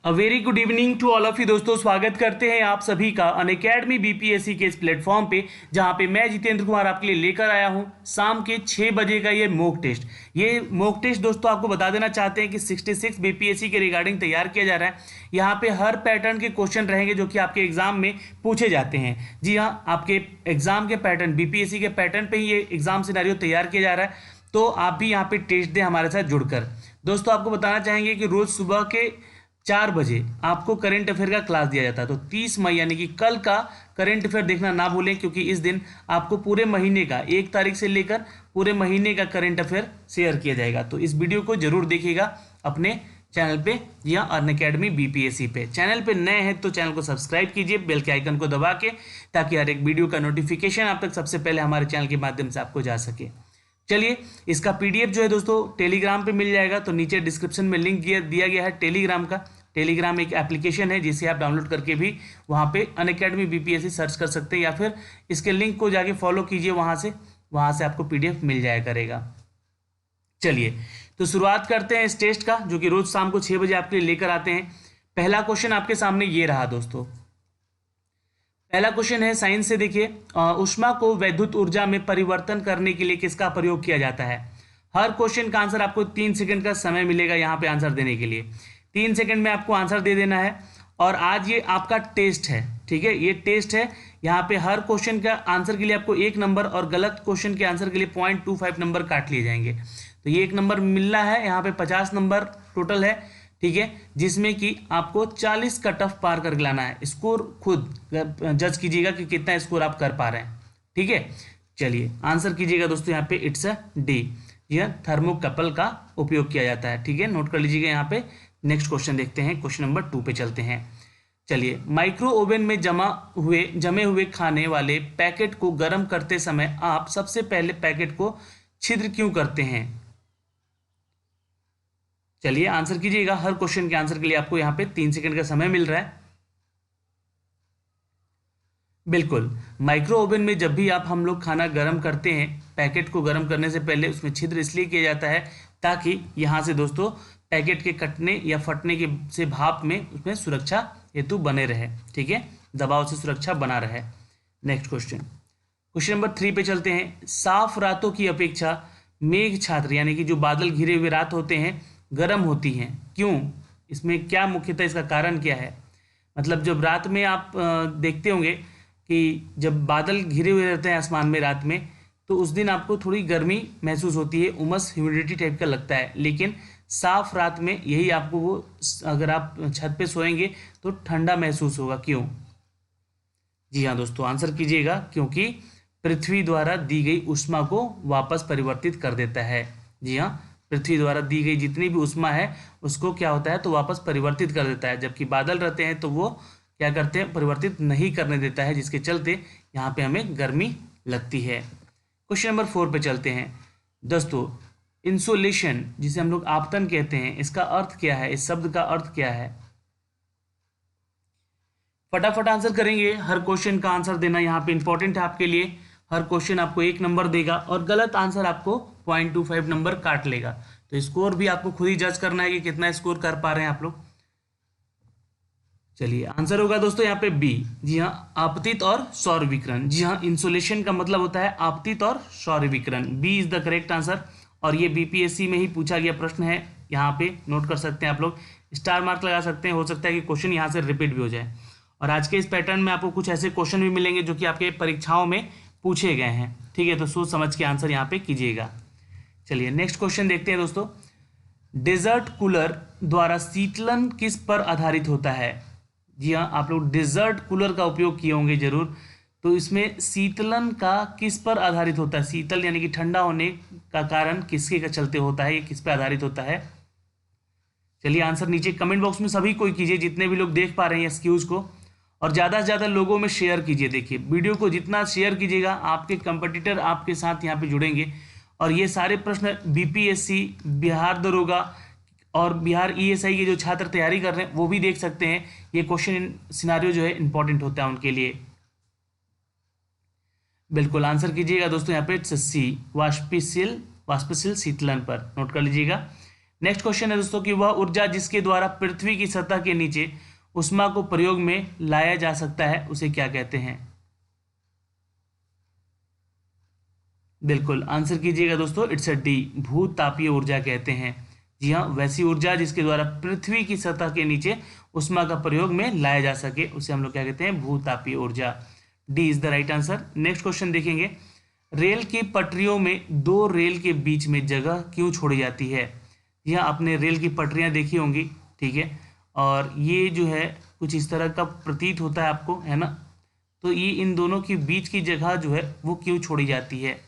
A very good evening to all of you दोस्तों। स्वागत करते हैं आप सभी का अनअकैडमी बीपीएससी के इस प्लेटफॉर्म पे, जहां पे मैं जितेंद्र कुमार आपके लिए लेकर आया हूं शाम के 6 बजे का ये मॉक टेस्ट। ये मॉक टेस्ट दोस्तों आपको बता देना चाहते हैं कि 66 बीपीएससी के रिगार्डिंग तैयार किया जा रहा है। यहाँ पे हर पैटर्न के क्वेश्चन रहेंगे जो कि आपके एग्जाम में पूछे जाते हैं। जी हाँ, आपके एग्जाम के पैटर्न, बीपीएससी के पैटर्न पे ही ये एग्जाम सिनेरियो तैयार किया जा रहा है। तो आप भी यहाँ पे टेस्ट दें हमारे साथ जुड़कर। दोस्तों आपको बताना चाहेंगे कि रोज सुबह के 4 बजे आपको करंट अफेयर का क्लास दिया जाता है। तो 30 मई यानी कि कल का करंट अफेयर देखना ना भूलें, क्योंकि इस दिन आपको पूरे महीने का 1 तारीख से लेकर पूरे महीने का करंट अफेयर शेयर किया जाएगा। तो इस वीडियो को जरूर देखिएगा अपने चैनल पे या अनअकैडमी बीपीएससी पे। चैनल पे नए हैं तो चैनल को सब्सक्राइब कीजिए बेल के आइकन को दबा के, ताकि हर एक वीडियो का नोटिफिकेशन आप तक सबसे पहले हमारे चैनल के माध्यम से आपको जा सके। चलिए, इसका पीडीएफ जो है दोस्तों टेलीग्राम पे मिल जाएगा। तो नीचे डिस्क्रिप्शन में लिंक दिया गया है टेलीग्राम का। टेलीग्राम एक एप्लीकेशन है जिसे आप डाउनलोड करके भी वहाँ पे अनअकैडमी बीपीएससी सर्च कर सकते हैं, या फिर इसके लिंक को जाके फॉलो कीजिए, वहाँ से आपको पीडीएफ मिल जाया करेगा। चलिए, तो शुरुआत करते हैं इस टेस्ट का, जो कि रोज शाम को 6 बजे आपके लिए लेकर आते हैं। पहला क्वेश्चन आपके सामने ये रहा दोस्तों। पहला क्वेश्चन है साइंस से, देखिए, ऊष्मा को वैद्युत ऊर्जा में परिवर्तन करने के लिए किसका प्रयोग किया जाता है। हर क्वेश्चन का आंसर आपको 3 सेकंड का समय मिलेगा यहाँ पे आंसर देने के लिए। 3 सेकंड में आपको आंसर दे देना है। और आज ये आपका टेस्ट है, ठीक है, ये टेस्ट है। यहाँ पे हर क्वेश्चन का आंसर के लिए आपको 1 नंबर और गलत क्वेश्चन के आंसर के लिए 0.25 नंबर काट लिए जाएंगे। तो ये 1 नंबर मिलना है। यहाँ पे 50 नंबर टोटल है, ठीक है, जिसमें कि आपको 40 कट ऑफ पार कर लाना है। स्कोर खुद जज कीजिएगा कि कितना स्कोर आप कर पा रहे हैं, ठीक है। चलिए आंसर कीजिएगा दोस्तों। यहाँ पे इट्स अ डी, यह थर्मोकपल का उपयोग किया जाता है, ठीक है, नोट कर लीजिएगा यहाँ पे। नेक्स्ट क्वेश्चन देखते हैं, क्वेश्चन नंबर 2 पे चलते हैं। चलिए, माइक्रो ओवन में जमे हुए खाने वाले पैकेट को गर्म करते समय आप सबसे पहले पैकेट को छिद्र क्यों करते हैं। चलिए आंसर कीजिएगा। हर क्वेश्चन के आंसर के लिए आपको यहाँ पे 3 सेकंड का समय मिल रहा है। बिल्कुल, माइक्रो ओवन में जब भी हम लोग खाना गर्म करते हैं, पैकेट को गर्म करने से पहले उसमें छिद्र इसलिए किया जाता है ताकि यहाँ से दोस्तों पैकेट के कटने या फटने के से भाप में उसमें सुरक्षा हेतु बने रहे, ठीक है, दबाव से सुरक्षा बना रहे। नेक्स्ट क्वेश्चन नंबर 3 पे चलते हैं। साफ रातों की अपेक्षा मेघ छात्र यानी कि जो बादल घिरे हुए रात होते हैं गर्म होती हैं, क्यों। इसमें क्या मुख्यतः इसका कारण क्या है। मतलब जब रात में आप देखते होंगे कि जब बादल घिरे हुए रहते हैं आसमान में रात में, तो उस दिन आपको थोड़ी गर्मी महसूस होती है, उमस ह्यूमिडिटी टाइप का लगता है। लेकिन साफ रात में यही आपको वो, अगर आप छत पे सोएंगे तो ठंडा महसूस होगा, क्यों। जी हाँ दोस्तों, आंसर कीजिएगा। क्योंकि पृथ्वी द्वारा दी गई ऊष्मा को वापस परिवर्तित कर देता है। जी हाँ, पृथ्वी द्वारा दी गई जितनी भी ऊष्मा है उसको क्या होता है, तो वापस परिवर्तित कर देता है। जबकि बादल रहते हैं तो वो क्या करते हैं, परिवर्तित नहीं करने देता है, जिसके चलते यहाँ पे हमें गर्मी लगती है। क्वेश्चन नंबर 4 पे चलते हैं दोस्तों। इंसोलेशन, जिसे हम लोग आपतन कहते हैं, इसका अर्थ क्या है, इस शब्द का अर्थ क्या है। फटाफट आंसर करेंगे। हर क्वेश्चन का आंसर देना यहाँ पे इंपॉर्टेंट है आपके लिए। हर क्वेश्चन आपको 1 नंबर देगा और गलत आंसर आपको 0.25 नंबर काट लेगा। तो स्कोर भी आपको खुद ही जज करना है कि कितना स्कोर कर पा रहे हैं आप लोग। चलिए, आंसर होगा दोस्तों यहाँ पे बी। जी हाँ, आपतित और सौर विकिरण। जी हाँ, इंसुलेशन का मतलब होता है आपतित और सौर विकिरण। B is the correct answer. और ये बीपीएससी में ही पूछा गया प्रश्न है, यहाँ पे नोट कर सकते हैं आप लोग, स्टार मार्क लगा सकते हैं। हो सकता है कि क्वेश्चन यहाँ से रिपीट भी हो जाए। और आज के इस पैटर्न में आपको कुछ ऐसे क्वेश्चन भी मिलेंगे जो कि आपके परीक्षाओं में पूछे गए हैं, ठीक है। तो सोच समझ के आंसर यहाँ पे कीजिएगा। चलिए नेक्स्ट क्वेश्चन देखते हैं दोस्तों। डेजर्ट कूलर द्वारा शीतलन किस पर आधारित होता है। जी हाँ, आप लोग डेजर्ट कूलर का उपयोग किए होंगे जरूर। तो इसमें शीतलन का किस पर आधारित होता है। शीतल यानी कि ठंडा होने का कारण किसके का चलते होता है, ये किस पर आधारित होता है। चलिए आंसर नीचे कमेंट बॉक्स में सभी कोई कीजिए, जितने भी लोग देख पा रहे हैं एक्सक्यूज को, और ज़्यादा से ज़्यादा लोगों में शेयर कीजिए। देखिए, वीडियो को जितना शेयर कीजिएगा आपके कंपटीटर आपके साथ यहाँ पे जुड़ेंगे। और ये सारे प्रश्न बीपीएससी, बिहार दरोगा और बिहार ईएसआई के जो छात्र तैयारी कर रहे हैं वो भी देख सकते हैं। ये क्वेश्चन सिनारियो जो है इंपॉर्टेंट होता है उनके लिए। बिल्कुल आंसर कीजिएगा दोस्तों यहाँ पे सी, वाष्पशील शीतलन पर, नोट कर लीजिएगा। नेक्स्ट क्वेश्चन है दोस्तों कि वह ऊर्जा जिसके द्वारा पृथ्वी की सतह के नीचे ऊष्मा को प्रयोग में लाया जा सकता है उसे क्या कहते हैं? बिल्कुल आंसर कीजिएगा दोस्तों, इट्स अ डी, भूतापीय ऊर्जा कहते हैं। जी हाँ, वैसी ऊर्जा जिसके द्वारा पृथ्वी की सतह के नीचे ऊष्मा का प्रयोग में लाया जा सके उसे हम लोग क्या कहते हैं? भूतापीय ऊर्जा। D is the right answer. Next question देखेंगे, रेल की पटरियों में दो रेल के बीच में जगह क्यों छोड़ी जाती है? यह आपने रेल की पटरियां देखी होंगी, ठीक है, और ये जो है कुछ इस तरह का प्रतीत होता है आपको, है ना? तो ये इन दोनों के बीच की जगह जो है वो क्यों छोड़ी जाती है?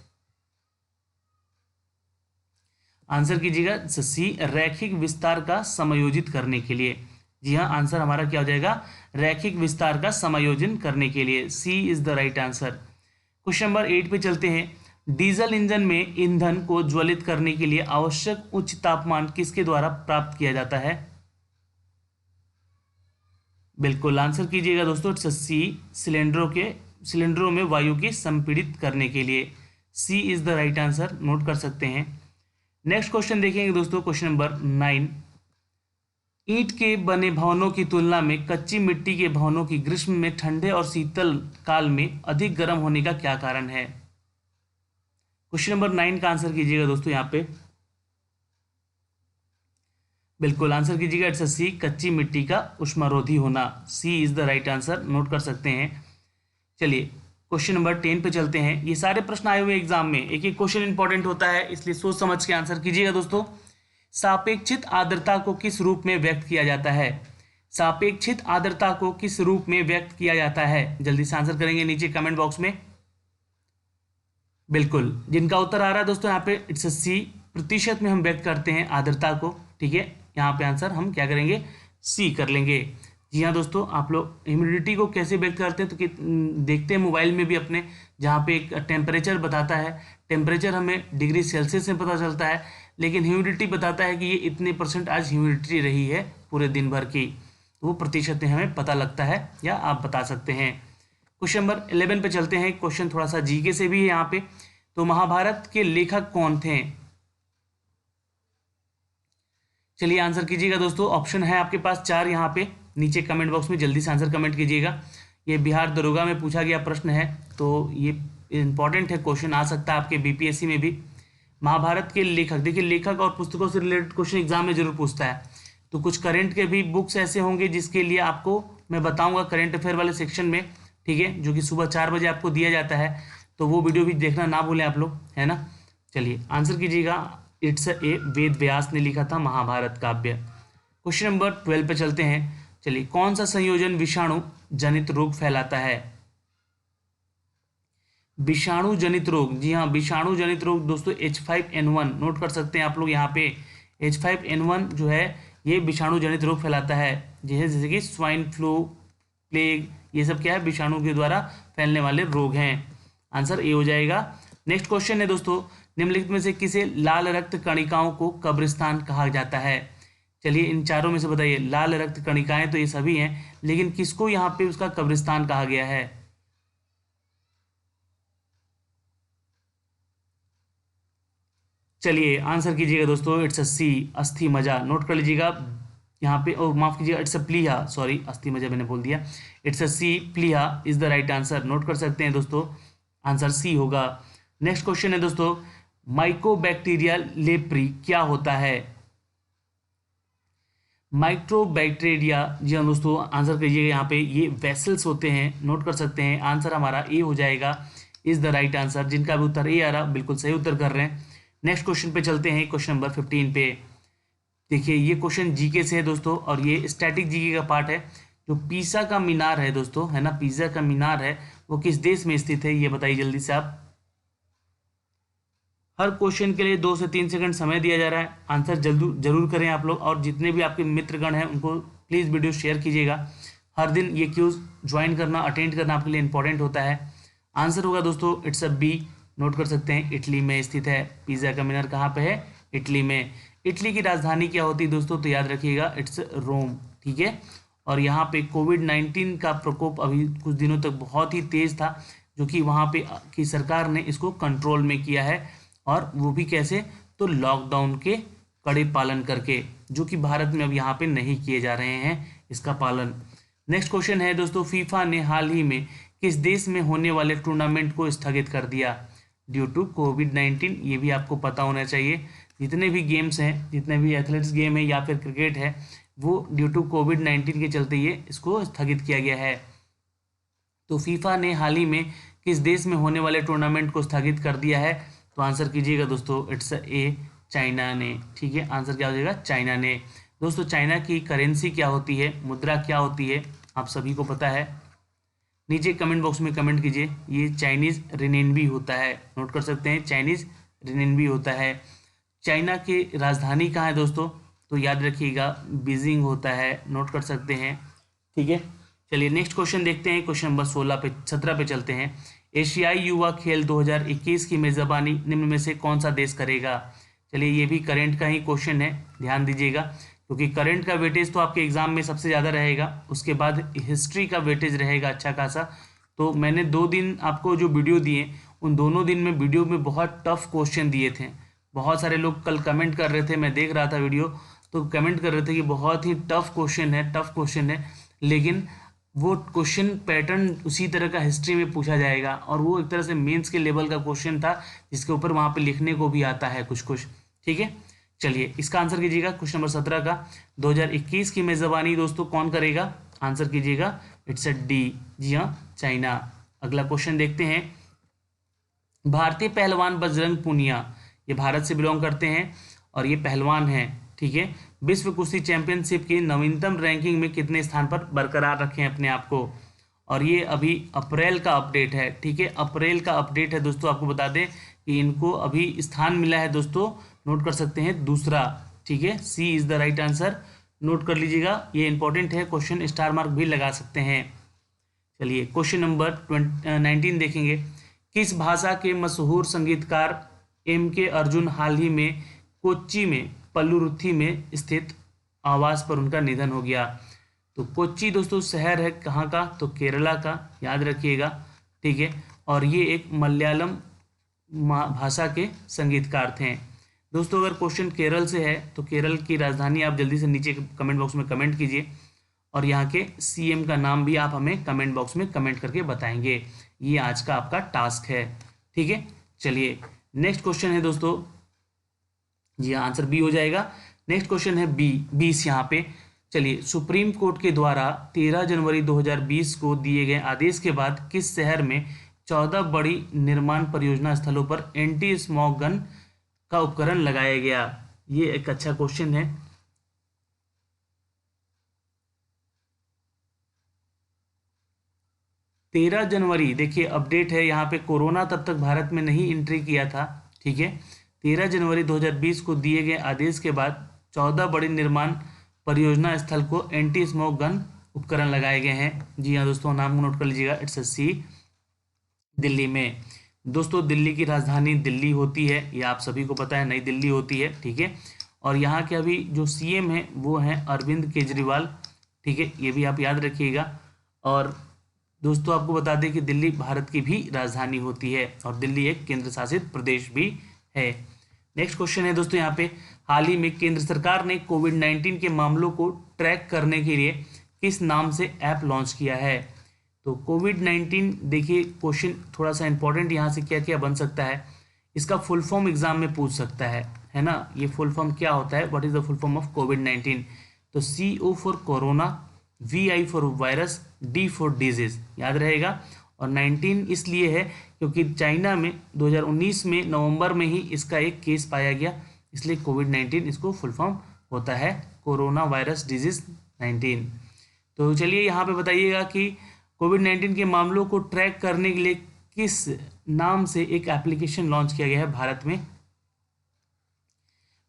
आंसर कीजिएगा सी, रैखिक विस्तार का समायोजित करने के लिए। जी हाँ, आंसर हमारा क्या हो जाएगा? रैखिक विस्तार का समायोजन करने के लिए। C is the right answer. Question number 8 पे चलते हैं। डीजल इंजन में ईंधन को ज्वलित करने के लिए आवश्यक उच्च तापमान किसके द्वारा प्राप्त किया जाता है? बिल्कुल आंसर कीजिएगा दोस्तों, सी, सिलेंडरों में वायु की संपीड़ित करने के लिए। C is the right answer, note कर सकते हैं। नेक्स्ट क्वेश्चन देखेंगे दोस्तों, क्वेश्चन नंबर 9। ईंट के बने भवनों की तुलना में कच्ची मिट्टी के भवनों की ग्रीष्म में ठंडे और शीतल काल में अधिक गर्म होने का क्या कारण है? क्वेश्चन नंबर 9 का आंसर कीजिएगा दोस्तों यहाँ पे। बिल्कुल आंसर कीजिएगा, इट्स सी, कच्ची मिट्टी का उष्मारोधी होना। C is the right answer, note कर सकते हैं। चलिए क्वेश्चन नंबर 10 पे चलते हैं। ये सारे प्रश्न आए हुए एग्जाम में, एक एक क्वेश्चन इंपॉर्टेंट होता है, इसलिए सोच समझ के आंसर कीजिएगा दोस्तों। सापेक्षित आर्द्रता को किस रूप में व्यक्त किया जाता है? सापेक्षित आर्द्रता को किस रूप में व्यक्त किया जाता है? जल्दी से आंसर करेंगे नीचे कमेंट बॉक्स में। बिल्कुल, जिनका उत्तर आ रहा है दोस्तों यहाँ पे, इट्स सी, प्रतिशत में हम व्यक्त करते हैं आर्द्रता को, ठीक है। यहाँ पे आंसर हम क्या करेंगे? सी कर लेंगे। जी हाँ दोस्तों, आप लोग ह्यूमिडिटी को कैसे व्यक्त करते हैं तो देखते हैं मोबाइल में भी अपने, जहाँ पे एक टेम्परेचर बताता है। टेम्परेचर हमें डिग्री सेल्सियस में पता चलता है, लेकिन ह्यूमिडिटी बताता है कि ये इतने % आज ह्यूमिडिटी रही है पूरे दिन भर की, तो वो प्रतिशत में हमें पता लगता है, या आप बता सकते हैं। क्वेश्चन नंबर 11 पे चलते हैं। क्वेश्चन थोड़ा सा जीके से भी है यहाँ पे। तो महाभारत के लेखक कौन थे? चलिए आंसर कीजिएगा दोस्तों। ऑप्शन है आपके पास 4 यहाँ पे, नीचे कमेंट बॉक्स में जल्दी से आंसर कमेंट कीजिएगा। ये बिहार दरोगा में पूछा गया प्रश्न है, तो ये इंपॉर्टेंट है, क्वेश्चन आ सकता है आपके बीपीएससी में भी। महाभारत के लेखक, देखिए लेखक और पुस्तकों से रिलेटेड क्वेश्चन एग्जाम में जरूर पूछता है, तो कुछ करंट के भी बुक्स ऐसे होंगे जिसके लिए आपको मैं बताऊंगा करंट अफेयर वाले सेक्शन में, ठीक है, जो कि सुबह 4 बजे आपको दिया जाता है, तो वो वीडियो भी देखना ना भूलें आप लोग, है ना। चलिए आंसर कीजिएगा, इट्स ए, वेद व्यास ने लिखा था महाभारत काव्य। क्वेश्चन नंबर 12 पे चलते हैं। चलिए, कौन सा संयोजन विषाणु जनित रोग फैलाता है? विषाणु जनित रोग, जी हाँ, विषाणु जनित रोग दोस्तों H5N1, नोट कर सकते हैं आप लोग यहाँ पे। H5N1 जो है ये विषाणु जनित रोग फैलाता है, जैसे कि स्वाइन फ्लू, प्लेग, ये सब क्या है? विषाणु के द्वारा फैलने वाले रोग हैं। आंसर ए हो जाएगा। नेक्स्ट क्वेश्चन है दोस्तों, निम्नलिखित में से किसे लाल रक्त कणिकाओं को कब्रिस्तान कहा जाता है? चलिए इन चारों में से बताइए। लाल रक्त कणिकाएं तो ये सभी हैं, लेकिन किसको यहाँ पे उसका कब्रिस्तान कहा गया है? चलिए आंसर कीजिएगा दोस्तों, इट्स अ सी, अस्थि मजा, नोट कर लीजिएगा यहाँ पे। ओ माफ कीजिएगा, इट्स अ प्लीहा, सॉरी अस्थि मजा मैंने बोल दिया। इट्स अ सी, प्लीहा is the right answer, note कर सकते हैं दोस्तों, आंसर सी होगा। नेक्स्ट क्वेश्चन है दोस्तों, माइकोबैक्टीरिया लेप्री क्या होता है? माइक्रोबैक्टीरिया, जी हाँ दोस्तों, आंसर करिएगा यहाँ पे, ये वेसल्स होते हैं, नोट कर सकते हैं। आंसर हमारा ए हो जाएगा, इज द राइट आंसर। जिनका भी उत्तर ए आ रहा बिल्कुल सही उत्तर कर रहे हैं। नेक्स्ट क्वेश्चन पे चलते हैं, क्वेश्चन नंबर 15 पे। देखिए ये क्वेश्चन जीके से है दोस्तों, और ये स्टैटिक जीके का पार्ट है। जो पीसा का मीनार है दोस्तों, है ना, पीसा का मीनार है, वो किस देश में स्थित है? ये बताइए जल्दी से आप। हर क्वेश्चन के लिए 2 से 3 सेकंड समय दिया जा रहा है, आंसर जरूर करें आप लोग, और जितने भी आपके मित्रगण हैं उनको प्लीज़ वीडियो शेयर कीजिएगा। हर दिन ये क्यूज ज्वाइन करना, अटेंड करना आपके लिए इंपॉर्टेंट होता है। आंसर होगा दोस्तों, इट्स अ बी, नोट कर सकते हैं, इटली में स्थित है। पिज़्ज़ा का मीनार कहाँ पे है? इटली में। इटली की राजधानी क्या होती है दोस्तों? तो याद रखिएगा, इट्स रोम, ठीक है। और यहाँ पे कोविड-19 का प्रकोप अभी कुछ दिनों तक बहुत ही तेज़ था, जो कि वहाँ पे की सरकार ने इसको कंट्रोल में किया है, और वो भी कैसे? तो लॉकडाउन के कड़े पालन करके, जो कि भारत में अब यहाँ पे नहीं किए जा रहे हैं इसका पालन। नेक्स्ट क्वेश्चन है दोस्तों, फीफा ने हाल ही में किस देश में होने वाले टूर्नामेंट को स्थगित कर दिया ड्यू टू कोविड-19। ये भी आपको पता होना चाहिए, जितने भी गेम्स हैं, जितने भी एथलेटिक्स गेम है या फिर क्रिकेट है, वो ड्यू टू कोविड-19 के चलते ये इसको स्थगित किया गया है। तो फीफा ने हाल ही में किस देश में होने वाले टूर्नामेंट को स्थगित कर दिया है? तो आंसर कीजिएगा दोस्तों, इट्स ए चाइना ने। ठीक है, आंसर क्या हो जाएगा? चाइना ने। दोस्तों चाइना की करेंसी क्या होती है, मुद्रा क्या होती है, आप सभी को पता है? नीचे कमेंट बॉक्स में कमेंट कीजिए। ये चाइनीज़ रिनेनबी होता है, नोट कर सकते हैं, चाइनीज़ रिनेनबी होता है। चाइना की राजधानी कहाँ है दोस्तों? तो याद रखिएगा बीजिंग होता है, नोट कर सकते हैं। ठीक है, चलिए नेक्स्ट क्वेश्चन देखते हैं। क्वेश्चन नंबर 17 पे चलते हैं। एशियाई युवा खेल 2021 की मेज़बानी निम्न में से कौन सा देश करेगा? चलिए ये भी करंट का ही क्वेश्चन है, ध्यान दीजिएगा, क्योंकि करंट का वेटेज तो आपके एग्जाम में सबसे ज़्यादा रहेगा, उसके बाद हिस्ट्री का वेटेज रहेगा अच्छा खासा। तो मैंने 2 दिन आपको जो वीडियो दिए, उन दोनों दिन में वीडियो में बहुत टफ क्वेश्चन दिए थे। बहुत सारे लोग कल कमेंट कर रहे थे, मैं देख रहा था वीडियो, तो कमेंट कर रहे थे कि बहुत ही टफ क्वेश्चन है, लेकिन वो क्वेश्चन पैटर्न उसी तरह का हिस्ट्री में पूछा जाएगा, और वो एक तरह से मेंस के लेवल का क्वेश्चन था, जिसके ऊपर वहाँ पे लिखने को भी आता है कुछ कुछ। ठीक है, चलिए इसका आंसर कीजिएगा। क्वेश्चन नंबर 17 का 2021 की मेज़बानी दोस्तों कौन करेगा? आंसर कीजिएगा, इट्स अ डी, जी हाँ, चाइना। अगला क्वेश्चन देखते हैं। भारतीय पहलवान बजरंग पूनिया, ये भारत से बिलोंग करते हैं और ये पहलवान हैं। ठीक है, विश्व कुश्ती चैंपियनशिप की नवीनतम रैंकिंग में कितने स्थान पर बरकरार रखें अपने आप को? और ये अभी अप्रैल का अपडेट है। ठीक है, अप्रैल का अपडेट है दोस्तों। आपको बता दें कि इनको अभी स्थान मिला है दोस्तों, नोट कर सकते हैं, दूसरा। ठीक है, C is the right answer, note कर लीजिएगा, ये इंपॉर्टेंट है क्वेश्चन, स्टार मार्क भी लगा सकते हैं। चलिए क्वेश्चन नंबर 19 देखेंगे। किस भाषा के मशहूर संगीतकार M.K. अर्जुन हाल ही में कोच्चि में पल्लुरुथी में स्थित आवास पर उनका निधन हो गया? तो कोच्चि दोस्तों शहर है कहाँ का? तो केरला का, याद रखिएगा। ठीक है, और ये एक मलयालम भाषा के संगीतकार थे दोस्तों। अगर क्वेश्चन केरल से है तो केरल की राजधानी आप जल्दी से नीचे कमेंट बॉक्स में कमेंट कीजिए, और यहाँ के CM का नाम भी आप हमें कमेंट बॉक्स में कमेंट करके बताएंगे। ये आज का आपका टास्क है। ठीक है, चलिए नेक्स्ट क्वेश्चन है दोस्तों, जी आंसर बी हो जाएगा। नेक्स्ट क्वेश्चन है बी 20 यहाँ पे। चलिए, सुप्रीम कोर्ट के द्वारा 13 जनवरी 2020 को दिए गए आदेश के बाद किस शहर में 14 बड़ी निर्माण परियोजना स्थलों पर एंटी स्मॉग गन का उपकरण लगाया गया? ये एक अच्छा क्वेश्चन है। तेरह जनवरी, देखिए अपडेट है यहाँ पे, कोरोना तब तक भारत में नहीं एंट्री किया था। ठीक है, 13 जनवरी 2020 को दिए गए आदेश के बाद 14 बड़ी निर्माण परियोजना स्थल को एंटी स्मोक गन उपकरण लगाए गए हैं। जी हाँ दोस्तों, नाम को नोट कर लीजिएगा, इट्स सी, दिल्ली में। दोस्तों दिल्ली की राजधानी दिल्ली होती है, ये आप सभी को पता है, नई दिल्ली होती है। ठीक है, और यहाँ के अभी जो CM हैं वो हैं अरविंद केजरीवाल। ठीक है, ये भी आप याद रखिएगा। और दोस्तों आपको बता दें कि दिल्ली भारत की भी राजधानी होती है, और दिल्ली एक केंद्र शासित प्रदेश भी है। नेक्स्ट क्वेश्चन है दोस्तों यहाँ पे, हाल ही में केंद्र सरकार ने कोविड-19 के मामलों को ट्रैक करने के लिए किस नाम से ऐप लॉन्च किया है? तो कोविड-19, देखिए क्वेश्चन थोड़ा सा इंपॉर्टेंट यहाँ से क्या क्या बन सकता है, इसका फुल फॉर्म एग्जाम में पूछ सकता है ना। ये फुल फॉर्म क्या होता है, what is the full form of कोविड-19? तो CO for corona, VI for virus, D for disease, याद रहेगा। और 19 इसलिए है क्योंकि चाइना में 2019 में नवंबर में ही इसका एक केस पाया गया, इसलिए कोविड-19 इसको फुल फॉर्म होता है कोरोना वायरस डिजीज 19। तो चलिए यहाँ पे बताइएगा कि कोविड-19 के मामलों को ट्रैक करने के लिए किस नाम से एक एप्लीकेशन लॉन्च किया गया है भारत में?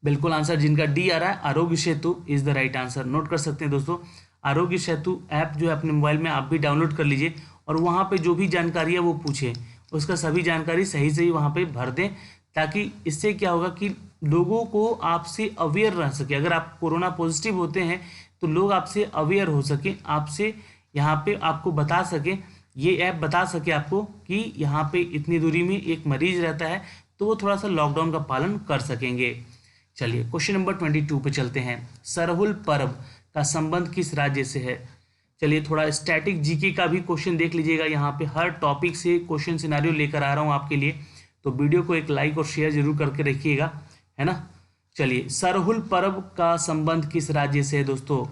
बिल्कुल आंसर जिनका D आ रहा है, Arogya Setu is the right answer. Note कर सकते हैं दोस्तों, आरोग्य सेतु ऐप जो है अपने मोबाइल में आप भी डाउनलोड कर लीजिए, और वहाँ पे जो भी जानकारी है वो पूछे, उसका सभी जानकारी सही सही वहाँ पे भर दें, ताकि इससे क्या होगा कि लोगों को आपसे अवेयर रह सके। अगर आप कोरोना पॉजिटिव होते हैं तो लोग आपसे अवेयर हो सके, आपसे यहाँ पे आपको बता सके, ये ऐप बता सके आपको कि यहाँ पे इतनी दूरी में एक मरीज रहता है, तो वो थोड़ा सा लॉकडाउन का पालन कर सकेंगे। चलिए क्वेश्चन नंबर 22 पे चलते हैं। सरहुल पर्व का संबंध किस राज्य से है? चलिए थोड़ा स्टैटिक जीके का भी क्वेश्चन देख लीजिएगा, यहाँ पे हर टॉपिक से क्वेश्चन सिनारियो लेकर आ रहा हूँ आपके लिए, तो वीडियो को एक लाइक और शेयर जरूर करके रखिएगा, है ना। चलिए सरहुल पर्व का संबंध किस राज्य से है दोस्तों?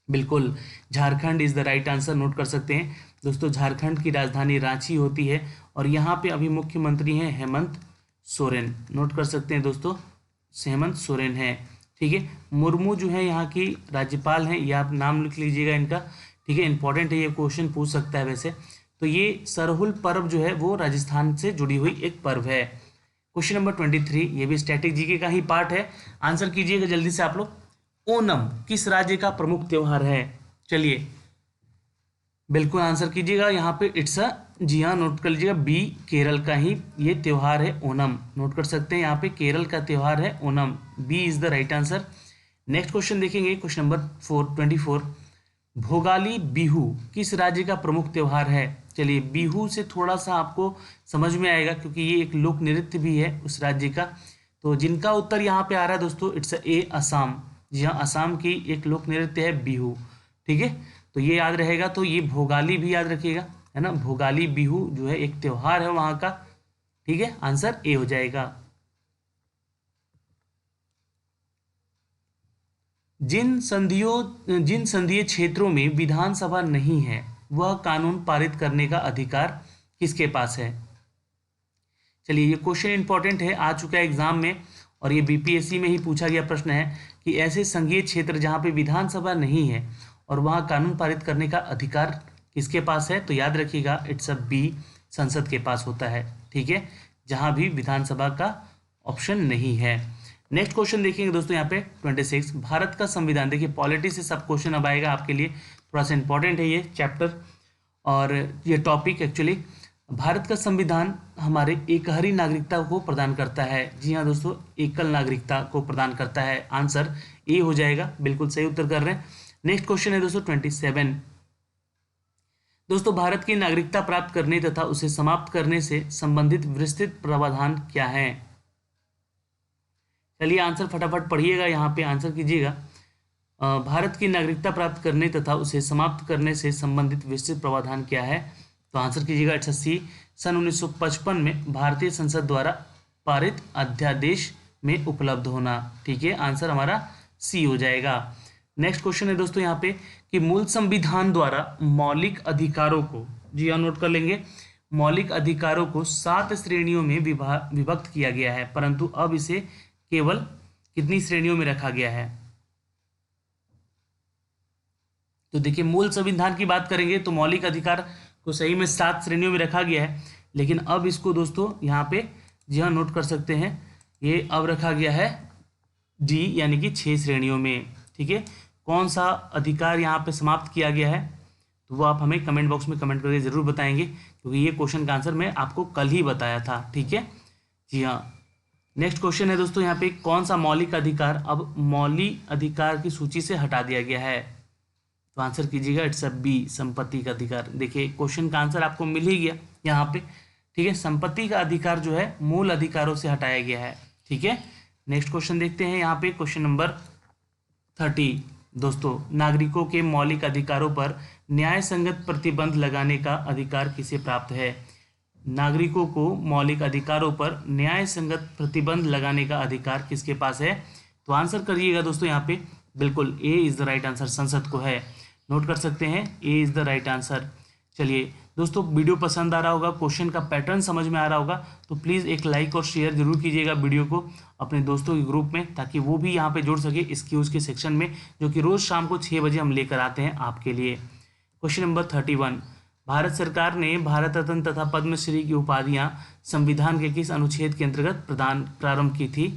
बिल्कुल Jharkhand is the right answer, note कर सकते हैं दोस्तों। झारखंड की राजधानी रांची होती है और यहाँ पे अभी मुख्यमंत्री हैं हेमंत सोरेन, नोट कर सकते हैं दोस्तों, हेमंत सोरेन है, ठीक है। मुर्मू जो है यहाँ की राज्यपाल हैं, ये आप नाम लिख लीजिएगा इनका, ठीक है, इंपॉर्टेंट है, ये क्वेश्चन पूछ सकता है वैसे। तो ये सरहुल पर्व जो है वो राजस्थान से जुड़ी हुई एक पर्व है। क्वेश्चन नंबर 23, ये भी स्टैटिक जीके का ही पार्ट है, आंसर कीजिएगा जल्दी से आप लोग। ओणम किस राज्य का प्रमुख त्योहार है? चलिए बिल्कुल आंसर कीजिएगा यहाँ पे, इट्स अ, जी हाँ नोट कर लीजिएगा, बी, केरल का ही ये त्योहार है ओणम, नोट कर सकते हैं यहाँ पे केरल का त्योहार है Onam, B is the right answer. Next question देखेंगे, क्वेश्चन नंबर 24, भोगाली बिहू किस राज्य का प्रमुख त्योहार है? चलिए बिहू से थोड़ा सा आपको समझ में आएगा क्योंकि ये एक लोक नृत्य भी है उस राज्य का। तो जिनका उत्तर यहाँ पे आ रहा है दोस्तों, इट्स ए, असम, जी हाँ असम की एक लोक नृत्य है बिहू, ठीक है, तो ये याद रहेगा। तो ये भोगाली भी याद रखिएगा, है ना, भोगाली बिहू जो है एक त्योहार है वहां का, ठीक है, आंसर ए हो जाएगा। जिन संघीय क्षेत्रों में विधानसभा नहीं है वह कानून पारित करने का अधिकार किसके पास है? चलिए ये क्वेश्चन इंपॉर्टेंट है, आ चुका है एग्जाम में और ये बीपीएससी में ही पूछा गया प्रश्न है कि ऐसे संघीय क्षेत्र जहां पे विधानसभा नहीं है और वहां कानून पारित करने का अधिकार किसके पास है? तो याद रखिएगा इट्स अ बी, संसद के पास होता है, ठीक है, जहां भी विधानसभा का ऑप्शन नहीं है। नेक्स्ट क्वेश्चन देखेंगे दोस्तों यहाँ पे 26, भारत का संविधान, देखिए पॉलिटी से सब क्वेश्चन अब आएगा आपके लिए, थोड़ा सा इंपॉर्टेंट है ये चैप्टर और ये टॉपिक एक्चुअली। भारत का संविधान हमारे एकहरी नागरिकता को प्रदान करता है, जी हाँ दोस्तों, एकल नागरिकता को प्रदान करता है, आंसर ए हो जाएगा, बिल्कुल सही उत्तर कर रहे हैं। नेक्स्ट क्वेश्चन है दोस्तों 27, दोस्तों भारत की नागरिकता प्राप्त करने तथा उसे समाप्त करने से संबंधित विस्तृत प्रावधान क्या है? चलिए आंसर फटाफट पढ़िएगा, यहाँ पे आंसर कीजिएगा। भारत की नागरिकता प्राप्त करने तथा उसे समाप्त करने से संबंधित विस्तृत प्रावधान क्या है? तो आंसर कीजिएगा इट्स सी, सन 1955 में भारतीय संसद द्वारा पारित अध्यादेश में उपलब्ध होना, ठीक है, आंसर हमारा सी हो जाएगा। नेक्स्ट क्वेश्चन है दोस्तों यहाँ पे कि मूल संविधान द्वारा मौलिक अधिकारों को, जी हाँ नोट कर लेंगे, मौलिक अधिकारों को 7 श्रेणियों में विभक्त किया गया है, परंतु अब इसे केवल कितनी श्रेणियों में रखा गया है? तो देखिए मूल संविधान की बात करेंगे तो मौलिक अधिकार को सही में 7 श्रेणियों में रखा गया है, लेकिन अब इसको दोस्तों यहाँ पे जी हाँ नोट कर सकते हैं, ये अब रखा गया है डी यानी कि 6 श्रेणियों में, ठीक है। कौन सा अधिकार यहाँ पे समाप्त किया गया है तो वो आप हमें कमेंट बॉक्स में कमेंट करके जरूर बताएंगे, क्योंकि ये क्वेश्चन का आंसर मैं आपको कल ही बताया था, ठीक है, जी हाँ। नेक्स्ट क्वेश्चन है दोस्तों यहाँ पे कौन सा मौलिक अधिकार अब मौलिक अधिकार की सूची से हटा दिया गया है? तो आंसर कीजिएगा इट्स अ बी, संपत्ति का अधिकार। देखिए क्वेश्चन का आंसर आपको मिल ही गया यहाँ पे, ठीक है, संपत्ति का अधिकार जो है मूल अधिकारों से हटाया गया है, ठीक है। नेक्स्ट क्वेश्चन देखते हैं यहाँ पे क्वेश्चन नंबर 30, दोस्तों नागरिकों के मौलिक अधिकारों पर न्याय संगत प्रतिबंध लगाने का अधिकार किसे प्राप्त है? नागरिकों को मौलिक अधिकारों पर न्याय संगत प्रतिबंध लगाने का अधिकार किसके पास है? तो आंसर करिएगा दोस्तों यहाँ पे, बिल्कुल ए इज द राइट आंसर, संसद को है, नोट कर सकते हैं, ए इज द राइट आंसर। चलिए दोस्तों वीडियो पसंद आ रहा होगा, क्वेश्चन का पैटर्न समझ में आ रहा होगा तो प्लीज़ एक लाइक और शेयर जरूर कीजिएगा वीडियो को अपने दोस्तों के ग्रुप में, ताकि वो भी यहाँ पे जुड़ सके इस क्यूज के सेक्शन में, जो कि रोज़ शाम को 6 बजे हम लेकर आते हैं आपके लिए। क्वेश्चन नंबर 31, भारत सरकार ने भारत रत्न तथा पद्मश्री की उपाधियां संविधान के किस अनुच्छेद के अंतर्गत प्रारंभ की थी?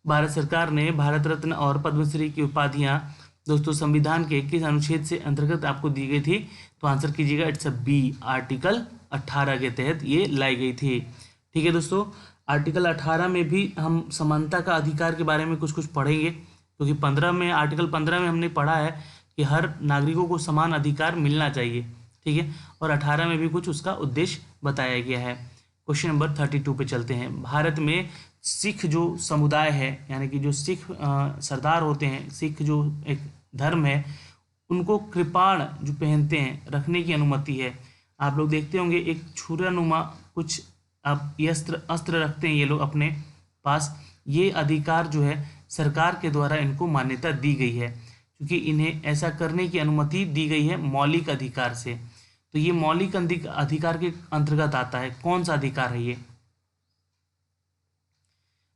भारत सरकार ने भारत रत्न और पद्मश्री की उपाधियां दोस्तों संविधान के किस अनुच्छेद से अंतर्गत आपको दी गई थी? तो आंसर कीजिएगा इट्स अ बी, आर्टिकल 18 के तहत ये लाई गई थी, ठीक है दोस्तों। आर्टिकल 18 में भी हम समानता का अधिकार के बारे में कुछ कुछ पढ़ेंगे, क्योंकि 15 में, आर्टिकल 15 में हमने पढ़ा है कि हर नागरिकों को समान अधिकार मिलना चाहिए, ठीक है, और 18 में भी कुछ उसका उद्देश्य बताया गया है। क्वेश्चन नंबर 32 पे चलते हैं। भारत में सिख जो समुदाय है, यानी कि जो सिख सरदार होते हैं, सिख जो एक धर्म है, उनको कृपाण जो पहनते हैं रखने की अनुमति है। आप लोग देखते होंगे एक छुरानुमा कुछ आप ये अस्त्र रखते हैं ये लोग अपने पास। ये अधिकार जो है सरकार के द्वारा इनको मान्यता दी गई है, क्योंकि इन्हें ऐसा करने की अनुमति दी गई है मौलिक अधिकार से। तो ये मौलिक अधिकार के अंतर्गत आता है। कौन सा अधिकार है ये?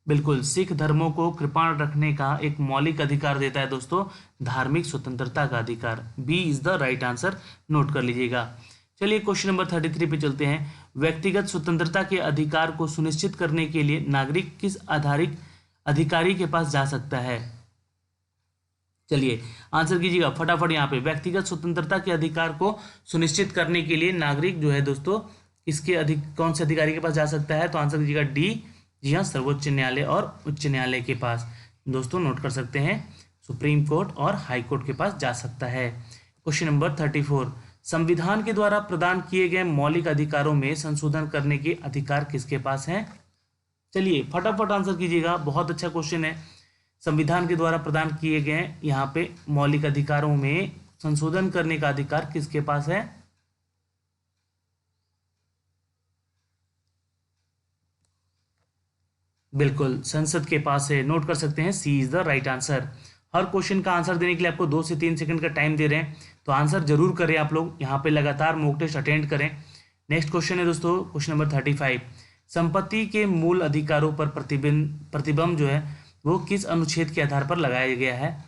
बिल्कुल, सिख धर्मों को कृपाण रखने का एक मौलिक अधिकार देता है दोस्तों, धार्मिक स्वतंत्रता का अधिकार। B is the right answer, note कर लीजिएगा। चलिए क्वेश्चन नंबर 33 पे चलते हैं। व्यक्तिगत स्वतंत्रता के अधिकार को सुनिश्चित करने के लिए नागरिक किस आधारिक अधिकारी के पास जा सकता है? चलिए आंसर कीजिएगा फटाफट यहाँ पे। व्यक्तिगत स्वतंत्रता के अधिकार को सुनिश्चित करने के लिए नागरिक जो है दोस्तों इसके कौन से अधिकारी के पास जा सकता है? तो आंसर कीजिएगा डी, जी हाँ, सर्वोच्च न्यायालय और उच्च न्यायालय के पास। दोस्तों नोट कर सकते हैं, सुप्रीम कोर्ट और हाई कोर्ट के पास जा सकता है। क्वेश्चन नंबर 34, संविधान के द्वारा प्रदान किए गए मौलिक अधिकारों में संशोधन करने के अधिकार किसके पास हैं? चलिए फटाफट आंसर कीजिएगा, बहुत अच्छा क्वेश्चन है। संविधान के द्वारा प्रदान किए गए यहाँ पे मौलिक अधिकारों में संशोधन करने का अधिकार किसके पास है? बिल्कुल संसद के पास है, नोट कर सकते हैं, C is the right answer. हर क्वेश्चन का आंसर देने के लिए आपको 2 से 3 सेकंड का टाइम दे रहे हैं, तो आंसर जरूर करें आप लोग, यहाँ पे लगातार मॉक टेस्ट अटेंड करें। नेक्स्ट क्वेश्चन है दोस्तों क्वेश्चन नंबर 35, संपत्ति के मूल अधिकारों पर प्रतिबंध जो है वो किस अनुच्छेद के आधार पर लगाया गया है?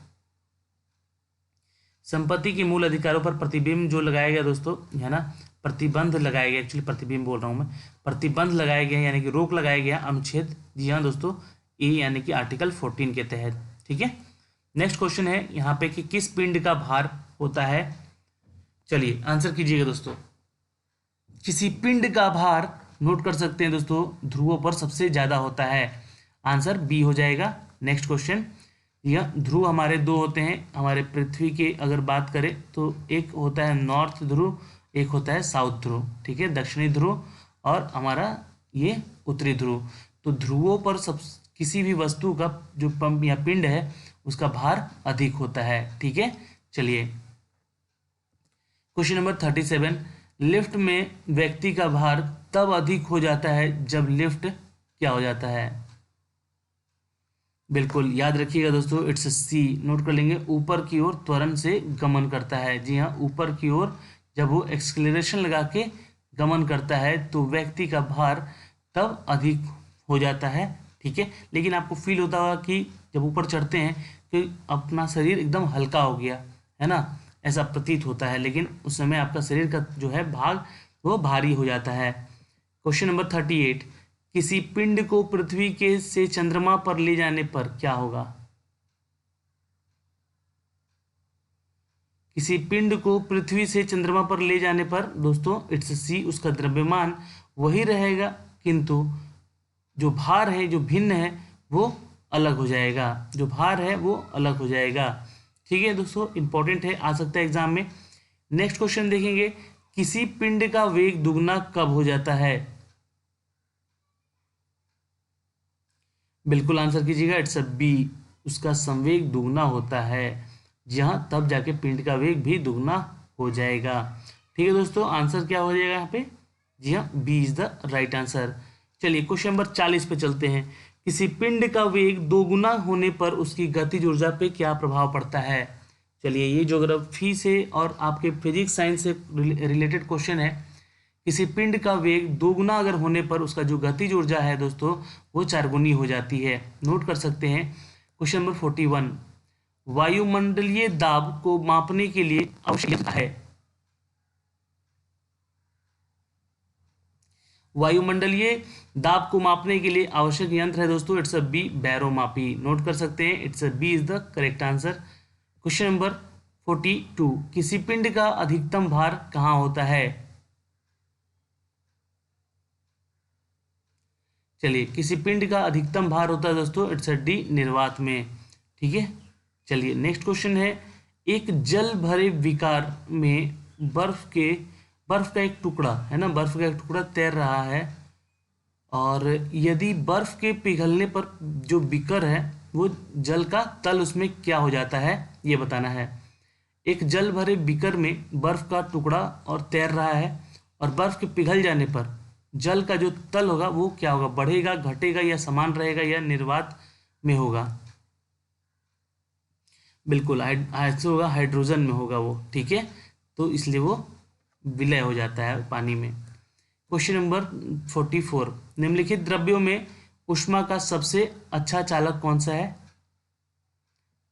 संपत्ति के मूल अधिकारों पर प्रतिबिंब जो लगाया गया दोस्तों, है ना, प्रतिबंध लगाया गया, एक्चुअली प्रतिबिंब बोल रहा हूँ मैं, प्रतिबंध लगाया गया यानी कि रोक लगाया गया अनुच्छेद, जी हाँ दोस्तों, ए यानी कि आर्टिकल 14 के तहत। ठीक है, नेक्स्ट क्वेश्चन है यहाँ पे कि किस पिंड का भार होता है? चलिए आंसर कीजिएगा दोस्तों। किसी पिंड का भार, नोट कर सकते हैं दोस्तों, ध्रुवों पर सबसे ज्यादा होता है। आंसर बी हो जाएगा। नेक्स्ट क्वेश्चन, यह ध्रुव हमारे 2 होते हैं हमारे पृथ्वी के, अगर बात करें तो एक होता है नॉर्थ ध्रुव, एक होता है साउथ ध्रुव। ठीक है, दक्षिणी ध्रुव और हमारा ये उत्तरी ध्रुव। तो ध्रुवों पर सब किसी भी वस्तु का जो पंप या पिंड है उसका भार अधिक होता है। ठीक है, चलिए क्वेश्चन नंबर 37, लिफ्ट में व्यक्ति का भार तब अधिक हो जाता है जब लिफ्ट क्या हो जाता है? बिल्कुल याद रखिएगा दोस्तों, इट्स सी, नोट कर लेंगे, ऊपर की ओर त्वरण से गमन करता है। जी हाँ, ऊपर की ओर जब वो एक्सक्लेरेशन लगा के गमन करता है तो व्यक्ति का भार तब अधिक हो जाता है। ठीक है, लेकिन आपको फील होता होगा कि जब ऊपर चढ़ते हैं तो अपना शरीर एकदम हल्का हो गया है ना, ऐसा प्रतीत होता है, लेकिन उस समय आपका शरीर का जो है भाग वो भारी हो जाता है। क्वेश्चन नंबर 38, किसी पिंड को पृथ्वी के से चंद्रमा पर ले जाने पर क्या होगा? किसी पिंड को पृथ्वी से चंद्रमा पर ले जाने पर दोस्तों इट्स सी, उसका द्रव्यमान वही रहेगा, किंतु जो भार है, जो भिन्न है, वो अलग हो जाएगा। जो भार है वो अलग हो जाएगा। ठीक है दोस्तों, इंपॉर्टेंट है, आ सकता है एग्जाम में। नेक्स्ट क्वेश्चन देखेंगे, किसी पिंड का वेग दुगना कब हो जाता है? बिल्कुल आंसर कीजिएगा, इट्स बी, उसका संवेग दुगना होता है। जहाँ तब जाके पिंड का वेग भी दुगना हो जाएगा। ठीक है दोस्तों, आंसर क्या हो जाएगा यहाँ पे? जी हाँ, B is the right answer. चलिए क्वेश्चन नंबर 40 पे चलते हैं। किसी पिंड का वेग दोगुना होने पर उसकी गतिज ऊर्जा पे क्या प्रभाव पड़ता है? चलिए ये ज्योग्राफी से और आपके फिजिक्स साइंस से रिलेटेड क्वेश्चन है। किसी पिंड का वेग दोगुना अगर होने पर उसका जो गतिज ऊर्जा है दोस्तों वो 4 गुनी हो जाती है। नोट कर सकते हैं। क्वेश्चन नंबर 41, वायुमंडलीय दाब को मापने के लिए आवश्यक है? वायुमंडलीय दाब को मापने के लिए आवश्यक यंत्र है दोस्तों, इट्स बी, बैरोमापी। नोट कर सकते हैं, it's B is the correct answer. Question number 42, किसी पिंड का अधिकतम भार कहाँ होता है? चलिए, किसी पिंड का अधिकतम भार होता है दोस्तों, इट्स डी, निर्वात में। ठीक है, चलिए नेक्स्ट क्वेश्चन है, एक जल भरे विकार में बर्फ का एक टुकड़ा है ना, बर्फ का एक टुकड़ा तैर रहा है और यदि बर्फ के पिघलने पर जो बीकर है वो जल का तल उसमें क्या हो जाता है ये बताना है। एक जल भरे बीकर में बर्फ का टुकड़ा और तैर रहा है और बर्फ के पिघल जाने पर जल का जो तल होगा वो क्या होगा, बढ़ेगा, घटेगा या समान रहेगा या निर्वात में होगा। बिल्कुल ऐसे होगा, हाइड्रोजन में होगा वो, ठीक है। तो इसलिए वो विलय हो जाता है पानी में। क्वेश्चन नंबर 44, निम्नलिखित द्रव्यों में ऊष्मा का सबसे अच्छा चालक कौन सा है?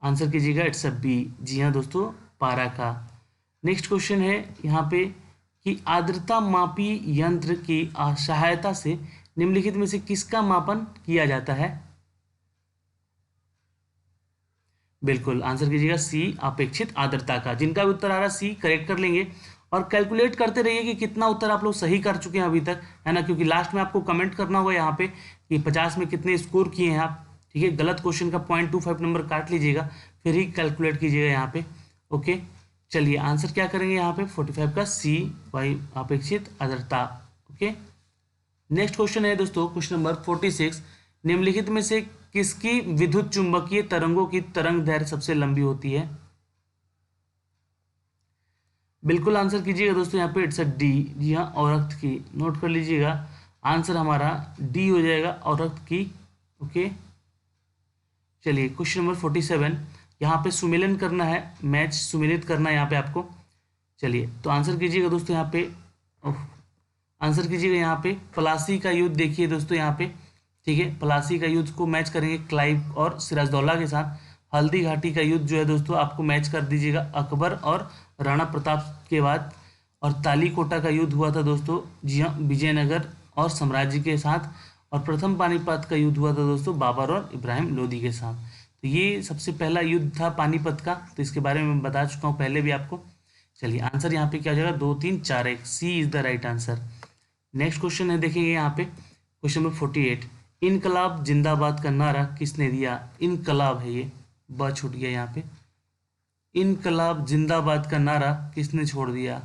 आंसर कीजिएगा, इट्स अ बी। जी हाँ दोस्तों, पारा का। नेक्स्ट क्वेश्चन है यहाँ पे कि आर्द्रता मापी यंत्र की सहायता से निम्नलिखित में से किसका मापन किया जाता है? बिल्कुल आंसर कीजिएगा सी, अपेक्षित आर्द्रता का। जिनका भी उत्तर आ रहा है सी करेक्ट कर लेंगे और कैलकुलेट करते रहिए कि कितना उत्तर आप लोग सही कर चुके हैं अभी तक, है ना, क्योंकि लास्ट में आपको कमेंट करना होगा यहाँ पे कि 50 में कितने स्कोर किए हैं आप, ठीक है। गलत क्वेश्चन का 0.25 नंबर काट लीजिएगा, फिर ही कैलकुलेट कीजिएगा यहाँ पे, ओके। चलिए आंसर क्या करेंगे यहाँ पे 45 का सी, वाई अपेक्षित आर्द्रता, ओके। नेक्स्ट क्वेश्चन है दोस्तों क्वेश्चन नंबर 46, निम्नलिखित में से किसकी विद्युत चुंबकीय तरंगों की तरंग दैर्घ्य सबसे लंबी होती है? बिल्कुल आंसर कीजिएगा दोस्तों यहाँ पे, इट्स अ डी। जी हाँ, औरक्त की। नोट कर लीजिएगा, आंसर हमारा डी हो जाएगा, औरक्त की, ओके। चलिए क्वेश्चन नंबर 47, यहाँ पे सुमेलन करना है, मैच सुमेलित करना है यहाँ पे आपको। चलिए तो आंसर कीजिएगा दोस्तों यहाँ पे, आंसर कीजिएगा यहाँ पे प्लासी का युद्ध देखिए दोस्तों यहाँ पे, ठीक है। प्लासी का युद्ध को मैच करेंगे क्लाइव और सिराजदौला के साथ। हल्दी घाटी का युद्ध जो है दोस्तों आपको मैच कर दीजिएगा अकबर और राणा प्रताप के बाद। और तालीकोटा का युद्ध हुआ था दोस्तों, जी हाँ, विजयनगर और साम्राज्य के साथ। और प्रथम पानीपत का युद्ध हुआ था दोस्तों बाबर और इब्राहिम लोदी के साथ। तो ये सबसे पहला युद्ध था पानीपत का, तो इसके बारे में मैं बता चुका हूँ पहले भी आपको। चलिए आंसर यहाँ पे क्या हो जाएगा, 2 3 4 1, C is the right answer. Next question है देखिए यहाँ पे क्वेश्चन नंबर 48, इनकलाब जिंदाबाद का नारा किसने दिया? इनकलाब है ये, ब छूट गया यहाँ पे। इनकलाब जिंदाबाद का नारा किसने छोड़ दिया?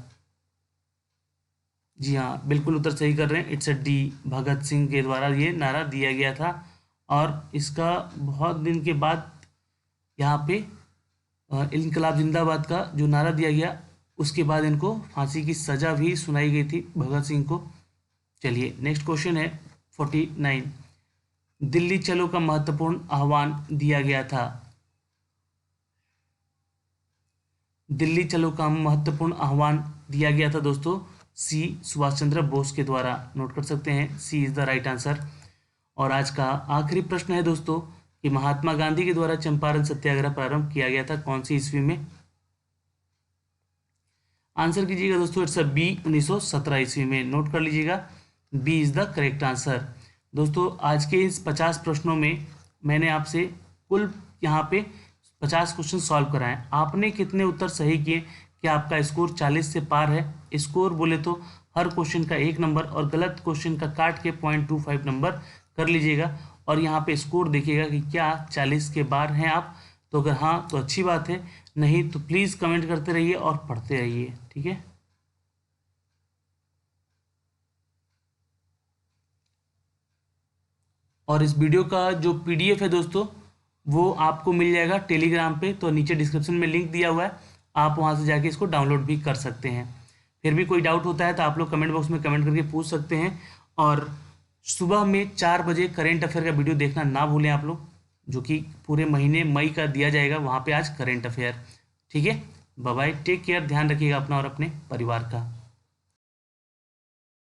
जी हाँ, बिल्कुल उत्तर सही कर रहे हैं, it's a D, Bhagat Singh के द्वारा ये नारा दिया गया था। और इसका बहुत दिन के बाद यहाँ पे इनकलाब जिंदाबाद का जो नारा दिया गया उसके बाद इनको फांसी की सजा भी सुनाई गई थी भगत सिंह को। चलिए नेक्स्ट क्वेश्चन है 49, दिल्ली चलो का महत्वपूर्ण आह्वान दिया गया था। दिल्ली चलो का महत्वपूर्ण आह्वान दिया गया था दोस्तों सी, सुभाष चंद्र बोस के द्वारा। नोट कर सकते हैं, C is the right answer. और आज का आखिरी प्रश्न है दोस्तों कि महात्मा गांधी के द्वारा चंपारण सत्याग्रह प्रारंभ किया गया था कौन सी ईस्वी में? आंसर कीजिएगा दोस्तों, इट्स अ बी, 1917 ईस्वी में। नोट कर लीजिएगा, B is the correct answer. दोस्तों आज के इस 50 प्रश्नों में मैंने आपसे कुल यहाँ पे 50 क्वेश्चन सॉल्व कराएं। आपने कितने उत्तर सही किए? क्या आपका स्कोर 40 से पार है? स्कोर बोले तो हर क्वेश्चन का 1 नंबर और गलत क्वेश्चन का काट के 0.25 नंबर कर लीजिएगा। और यहाँ पे स्कोर देखिएगा कि क्या 40 के बाहर हैं आप, तो अगर हाँ तो अच्छी बात है, नहीं तो प्लीज़ कमेंट करते रहिए और पढ़ते रहिए, ठीक है। और इस वीडियो का जो PDF है दोस्तों वो आपको मिल जाएगा टेलीग्राम पे, तो नीचे डिस्क्रिप्शन में लिंक दिया हुआ है, आप वहाँ से जाके इसको डाउनलोड भी कर सकते हैं। फिर भी कोई डाउट होता है तो आप लोग कमेंट बॉक्स में कमेंट करके पूछ सकते हैं। और सुबह में 4 बजे करेंट अफेयर का वीडियो देखना ना भूलें आप लोग, जो कि पूरे महीने मई का दिया जाएगा, वहाँ पे आज करेंट अफेयर, ठीक है। बाय बाय, टेक केयर, ध्यान रखिएगा अपना और अपने परिवार का।